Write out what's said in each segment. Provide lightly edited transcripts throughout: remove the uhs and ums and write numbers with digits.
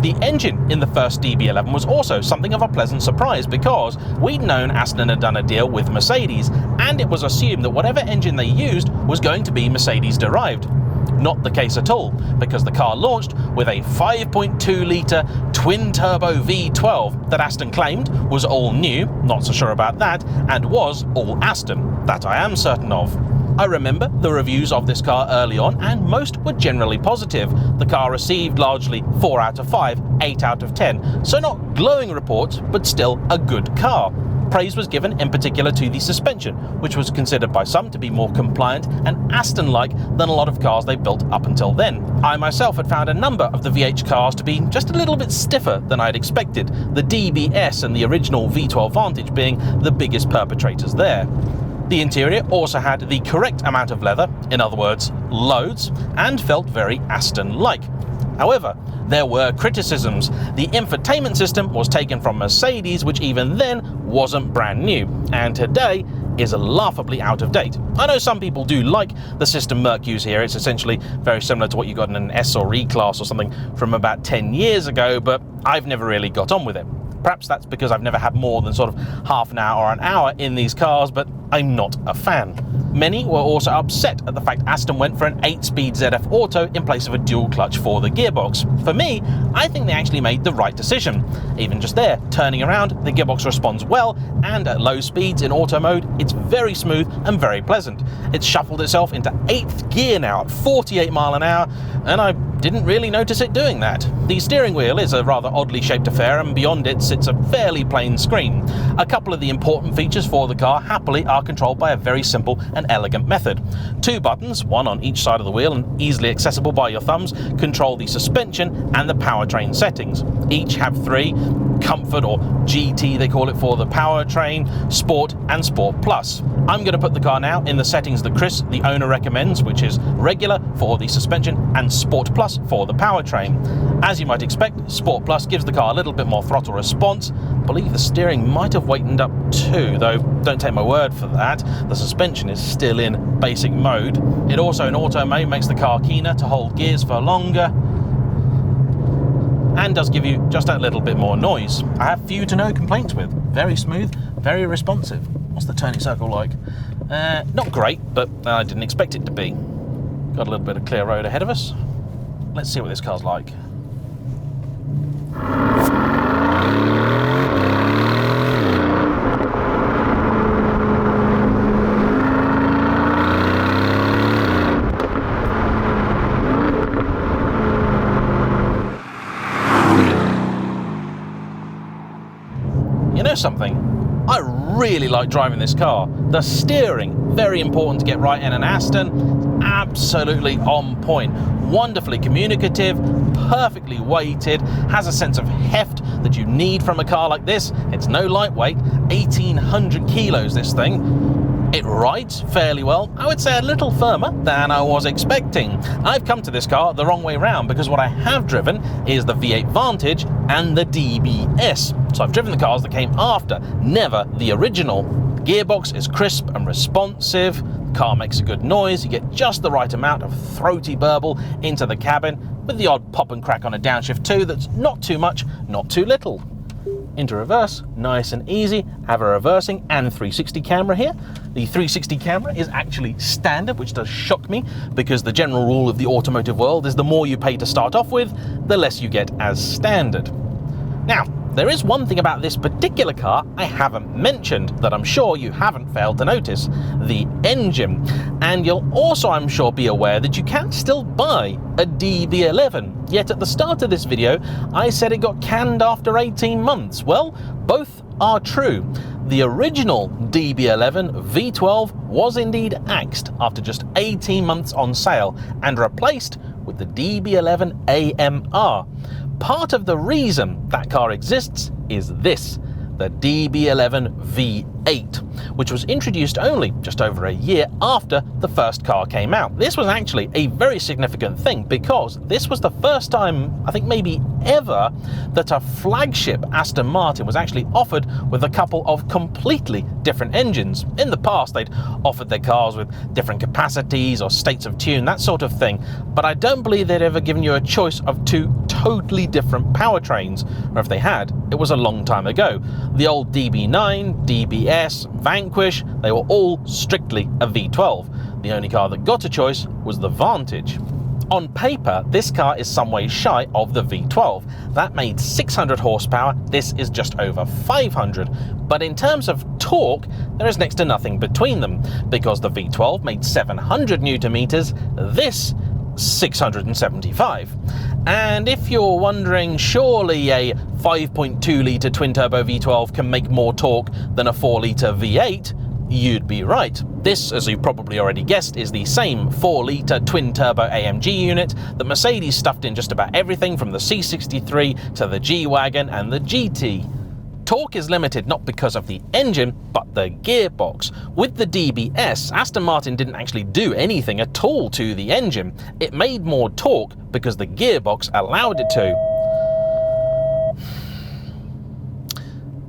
The engine in the first DB11 was also something of a pleasant surprise because we'd known Aston had done a deal with Mercedes, and it was assumed that whatever engine they used was going to be Mercedes derived. Not the case at all, because the car launched with a 5.2 litre twin-turbo V12 that Aston claimed was all new, not so sure about that, and was all Aston. That I am certain of. I remember the reviews of this car early on, and most were generally positive. The car received largely 4 out of 5, 8 out of 10, so not glowing reports, but still a good car. Praise was given in particular to the suspension, which was considered by some to be more compliant and Aston-like than a lot of cars they built up until then. I myself had found a number of the V8 cars to be just a little bit stiffer than I'd expected, the DBS and the original V12 Vantage being the biggest perpetrators there. The interior also had the correct amount of leather, in other words, loads, and felt very Aston-like. However, there were criticisms. The infotainment system was taken from Mercedes, which even then wasn't brand new, and today is laughably out of date. I know some people do like the system Merc use here. It's essentially very similar to what you got in an S or E class or something from about 10 years ago, but I've never really got on with it. Perhaps that's because I've never had more than sort of half an hour or an hour in these cars, but I'm not a fan. Many were also upset at the fact Aston went for an 8-speed ZF Auto in place of a dual clutch for the gearbox. For me, I think they actually made the right decision. Even just there, turning around, the gearbox responds well, and at low speeds in auto mode, it's very smooth and very pleasant. It's shuffled itself into 8th gear now at 48 miles an hour, and I didn't really notice it doing that. The steering wheel is a rather oddly shaped affair, and beyond it sits a fairly plain screen. A couple of the important features for the car happily are controlled by a very simple and elegant method. 2 buttons, one on each side of the wheel and easily accessible by your thumbs, control the suspension and the powertrain settings. Each have 3, Comfort or GT they call it for the powertrain, Sport and Sport Plus. I'm going to put the car now in the settings that Chris, the owner, recommends, which is regular for the suspension and Sport Plus for the powertrain. As you might expect, Sport Plus gives the car a little bit more throttle response. I believe the steering might have weightened up too, though don't take my word for that. The suspension is still in basic mode. It also in auto mode makes the car keener to hold gears for longer, and does give you just that little bit more noise. I have few to no complaints with. Very smooth, very responsive. What's the turning circle like? Not great, but I didn't expect it to be. Got a little bit of clear road ahead of us. Let's see what this car's like. You know something? I really like driving this car. The steering, very important to get right in an Aston, absolutely on point. Wonderfully communicative, perfectly weighted, has a sense of heft that you need from a car like this. It's no lightweight, 1,800 kilos this thing. It rides fairly well. I would say a little firmer than I was expecting. I've come to this car the wrong way round because what I have driven is the V8 Vantage and the DBS. So I've driven the cars that came after, never the original. The gearbox is crisp and responsive. The car makes a good noise. You get just the right amount of throaty burble into the cabin with the odd pop and crack on a downshift too that's not too much, not too little. Into reverse, nice and easy. Have a reversing and 360 camera here. The 360 camera is actually standard, which does shock me because the general rule of the automotive world is the more you pay to start off with, the less you get as standard. Now, there is one thing about this particular car I haven't mentioned that I'm sure you haven't failed to notice: the engine. And you'll also, I'm sure, be aware that you can still buy a DB11. Yet at the start of this video, I said it got canned after 18 months. Well, both are true. The original DB11 V12 was indeed axed after just 18 months on sale and replaced with the DB11 AMR. Part of the reason that car exists is this: the DB11 V8, which was introduced only just over a year after the first car came out. This was actually a very significant thing because this was the first time, I think maybe ever, that a flagship Aston Martin was actually offered with a couple of completely different engines. In the past, they'd offered their cars with different capacities or states of tune, that sort of thing, but I don't believe they'd ever given you a choice of 2 totally different powertrains, or if they had, it was a long time ago. The old DB9, DBS, Vanquish, they were all strictly a V12. The only car that got a choice was the Vantage. On paper, this car is some way shy of the V12. That made 600 horsepower, this is just over 500. But in terms of torque, there is next to nothing between them, because the V12 made 700 Newton meters, this 675. And if you're wondering, surely a 5.2 litre twin-turbo V12 can make more torque than a 4 litre V8, you'd be right. This, as you probably already guessed, is the same 4 litre twin-turbo AMG unit that Mercedes stuffed in just about everything from the C63 to the G-Wagon and the GT. Torque is limited not because of the engine, but the gearbox. With the DBS, Aston Martin didn't actually do anything at all to the engine. It made more torque because the gearbox allowed it to.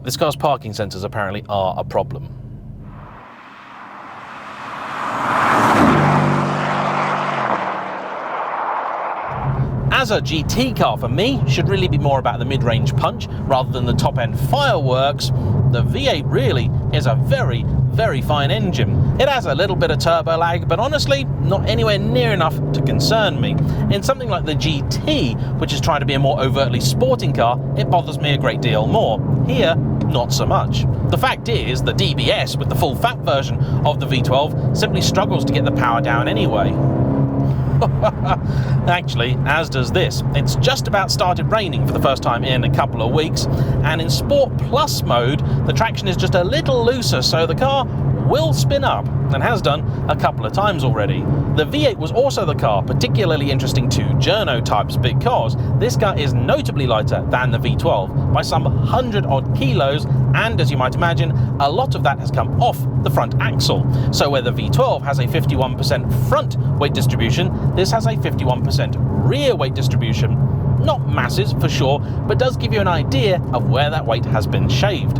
This car's parking sensors apparently are a problem. As a GT car, for me, should really be more about the mid-range punch rather than the top-end fireworks. The V8 really is a very, very fine engine. It has a little bit of turbo lag, but honestly, not anywhere near enough to concern me. In something like the GT, which is trying to be a more overtly sporting car, it bothers me a great deal more. Here, not so much. The fact is, the DBS with the full fat version of the V12 simply struggles to get the power down anyway. Actually, as does this. It's just about started raining for the first time in a couple of weeks, and in Sport Plus mode, the traction is just a little looser, so the car will spin up, and has done a couple of times already. The V8 was also the car particularly interesting to journo types because this car is notably lighter than the V12 by some 100 odd kilos, and as you might imagine, a lot of that has come off the front axle. So where the V12 has a 51% front weight distribution, this has a 51% rear weight distribution. Not massive for sure, but does give you an idea of where that weight has been shaved.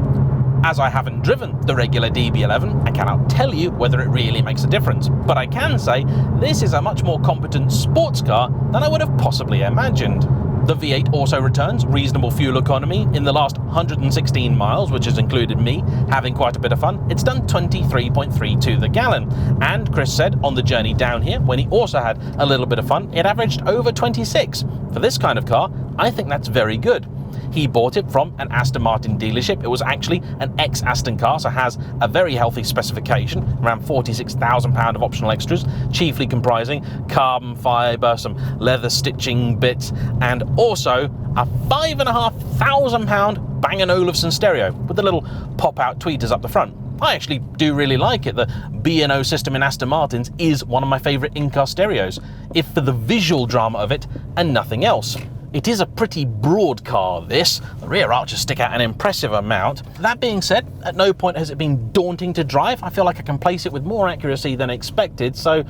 As I haven't driven the regular DB11, I cannot tell you whether it really makes a difference, but I can say this is a much more competent sports car than I would have possibly imagined. The V8 also returns reasonable fuel economy. In the last 116 miles, which has included me having quite a bit of fun, it's done 23.3 to the gallon. And Chris said on the journey down here, when he also had a little bit of fun, it averaged over 26. For this kind of car, I think that's very good. He bought it from an Aston Martin dealership. It was actually an ex-Aston car, so has a very healthy specification, around £46,000 of optional extras, chiefly comprising carbon fibre, some leather stitching bits, and also a £5,500 Bang & Olufsen stereo with the little pop-out tweeters up the front. I actually do really like it. The B&O system in Aston Martins is one of my favourite in-car stereos, if for the visual drama of it and nothing else. It is a pretty broad car, this. The rear arches stick out an impressive amount. That being said, at no point has it been daunting to drive. I feel like I can place it with more accuracy than expected, so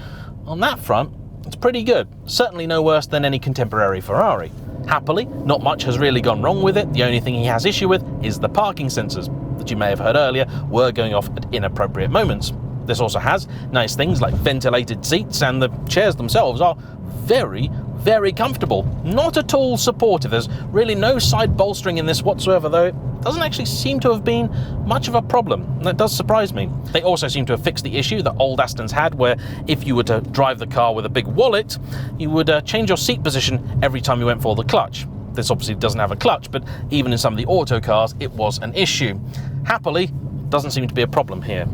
on that front, it's pretty good. Certainly no worse than any contemporary Ferrari. Happily, not much has really gone wrong with it. The only thing he has issue with is the parking sensors, that you may have heard earlier were going off at inappropriate moments. This also has nice things like ventilated seats, and the chairs themselves are very, very comfortable. Not at all supportive. There's really no side bolstering in this whatsoever, though it doesn't actually seem to have been much of a problem. And that does surprise me. They also seem to have fixed the issue that old Astons had, where if you were to drive the car with a big wallet, you would change your seat position every time you went for the clutch. This obviously doesn't have a clutch, but even in some of the auto cars, it was an issue. Happily, doesn't seem to be a problem here.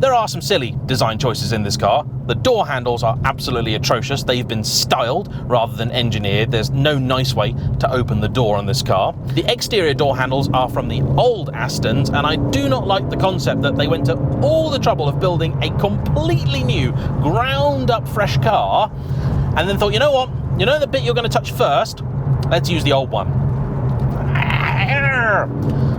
There are some silly design choices in this car. The door handles are absolutely atrocious. They've been styled rather than engineered. There's no nice way to open the door on this car. The exterior door handles are from the old Astons, and I do not like the concept that they went to all the trouble of building a completely new, ground-up fresh car, and then thought, you know what? You know the bit you're going to touch first? Let's use the old one.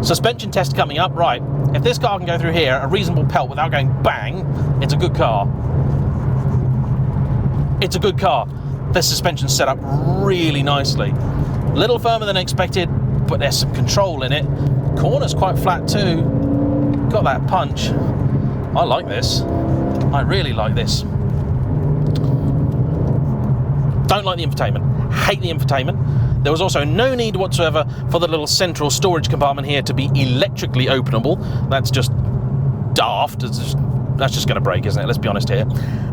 Suspension test coming up, right. If this car can go through here, a reasonable pelt without going bang, it's a good car. It's a good car. The suspension's set up really nicely. A little firmer than expected, but there's some control in it. Corner's quite flat too. Got that punch. I like this. I really like this. Don't like the infotainment. Hate the infotainment. There was also no need whatsoever for the little central storage compartment here to be electrically openable. That's just daft. That's just going to break, isn't it? Let's be honest here.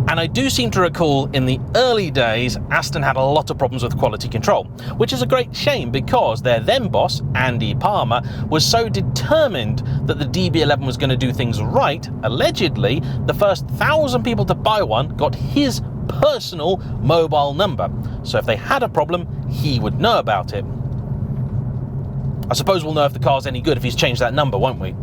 And I do seem to recall in the early days, Aston had a lot of problems with quality control, which is a great shame because their then boss, Andy Palmer, was so determined that the DB11 was going to do things right. Allegedly, the first 1,000 people to buy one got his personal mobile number. So if they had a problem, he would know about it. I suppose we'll know if the car's any good if he's changed that number, won't we?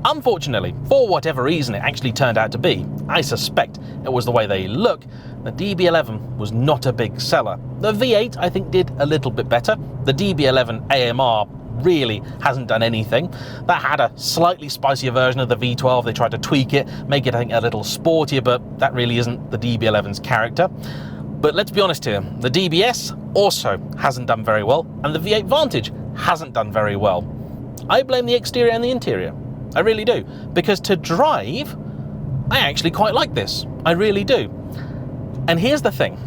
Unfortunately, for whatever reason it actually turned out to be, I suspect it was the way they look, the DB11 was not a big seller. The V8 I think did a little bit better. The DB11 AMR really hasn't done anything. That had a slightly spicier version of the V12. They tried to tweak it, make it I think a little sportier, but that really isn't the DB11's character. But let's be honest here, the DBS also hasn't done very well, and the V8 Vantage hasn't done very well. I blame the exterior and the interior. I really do, because to drive, I actually quite like this. I really do. And here's the thing.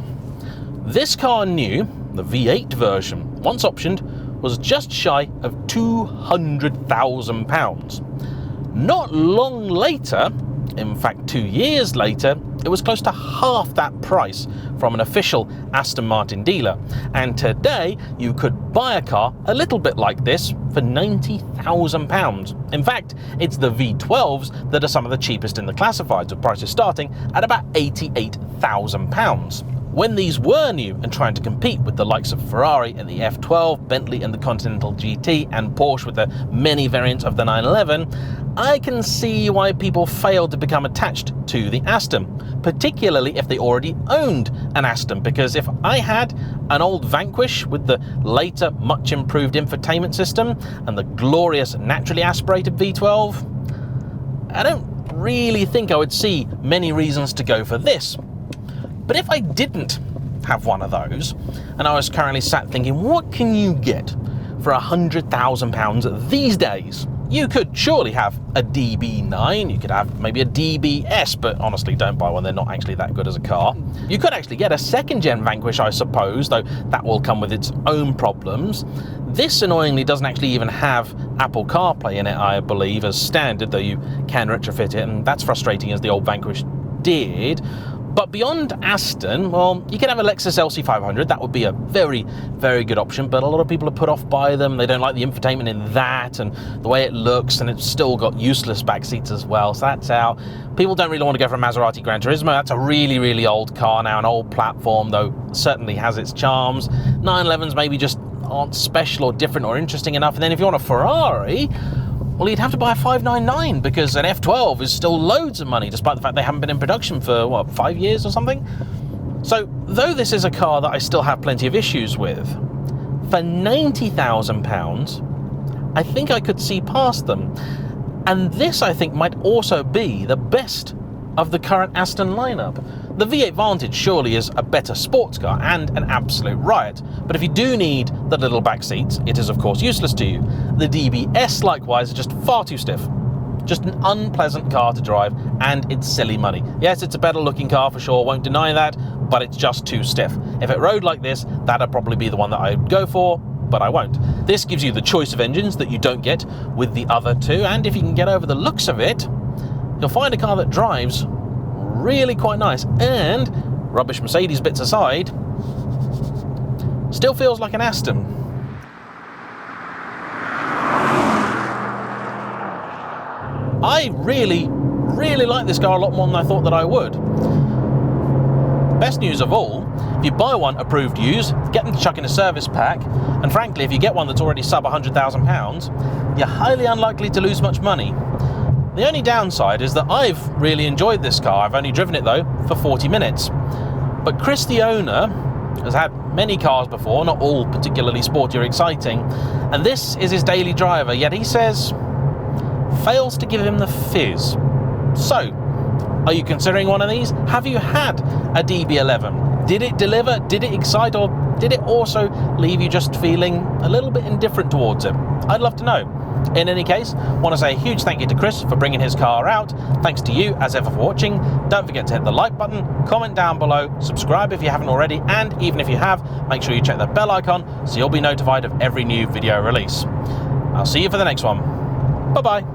This car new, the V8 version, once optioned, was just shy of £200,000. Not long later, in fact 2 years later, it was close to half that price from an official Aston Martin dealer. And today, you could buy a car a little bit like this for £90,000. In fact, it's the V12s that are some of the cheapest in the classifieds, with prices starting at about £88,000. When these were new and trying to compete with the likes of Ferrari and the F12, Bentley and the Continental GT, and Porsche with the many variants of the 911, I can see why people failed to become attached to the Aston, particularly if they already owned an Aston, because if I had an old Vanquish with the later, much improved infotainment system and the glorious naturally aspirated V12, I don't really think I would see many reasons to go for this. But if I didn't have one of those, and I was currently sat thinking, what can you get for £100,000 these days? You could surely have a DB9, you could have maybe a DBS, but honestly don't buy one, they're not actually that good as a car. You could actually get a second-gen Vanquish, I suppose, though that will come with its own problems. This annoyingly doesn't actually even have Apple CarPlay in it, I believe, as standard, though you can retrofit it, and that's frustrating as the old Vanquish did. But beyond Aston, well, you can have a Lexus LC500. That would be a very, very good option, but a lot of people are put off by them. They don't like the infotainment in that and the way it looks, and it's still got useless back seats as well, so that's out. People don't really want to go for a Maserati Gran Turismo. That's a really, really old car now, an old platform, though certainly has its charms. 911s maybe just aren't special or different or interesting enough. And then if you want a Ferrari, well, you'd have to buy a 599 because an F12 is still loads of money, despite the fact they haven't been in production for, what, 5 years or something? So, though this is a car that I still have plenty of issues with, for £90,000, I think I could see past them. And this, I think, might also be the best of the current Aston lineup. The V8 Vantage surely is a better sports car and an absolute riot, but if you do need the little back seats, it is of course useless to you. The DBS likewise is just far too stiff. Just an unpleasant car to drive, and it's silly money. Yes, it's a better looking car for sure, won't deny that, but it's just too stiff. If it rode like this, that'd probably be the one that I'd go for, but I won't. This gives you the choice of engines that you don't get with the other two, and if you can get over the looks of it, you'll find a car that drives really quite nice, and, rubbish Mercedes bits aside, still feels like an Aston. I really, really like this car a lot more than I thought that I would. Best news of all, if you buy one approved used, get them to chuck in a service pack, and frankly, if you get one that's already sub £100,000, you're highly unlikely to lose much money. The only downside is that I've really enjoyed this car. I've only driven it though for 40 minutes. But Chris, the owner, has had many cars before, not all particularly sporty or exciting, and this is his daily driver, yet he says fails to give him the fizz. So, are you considering one of these? Have you had a DB11? Did it deliver? Did it excite? Or did it also leave you just feeling a little bit indifferent towards it? I'd love to know. In any case, I want to say a huge thank you to Chris for bringing his car out. Thanks to you as ever for watching. Don't forget to hit the like button, comment down below, subscribe if you haven't already, and even if you have, make sure you check the bell icon so you'll be notified of every new video release. I'll see you for the next one. Bye-bye.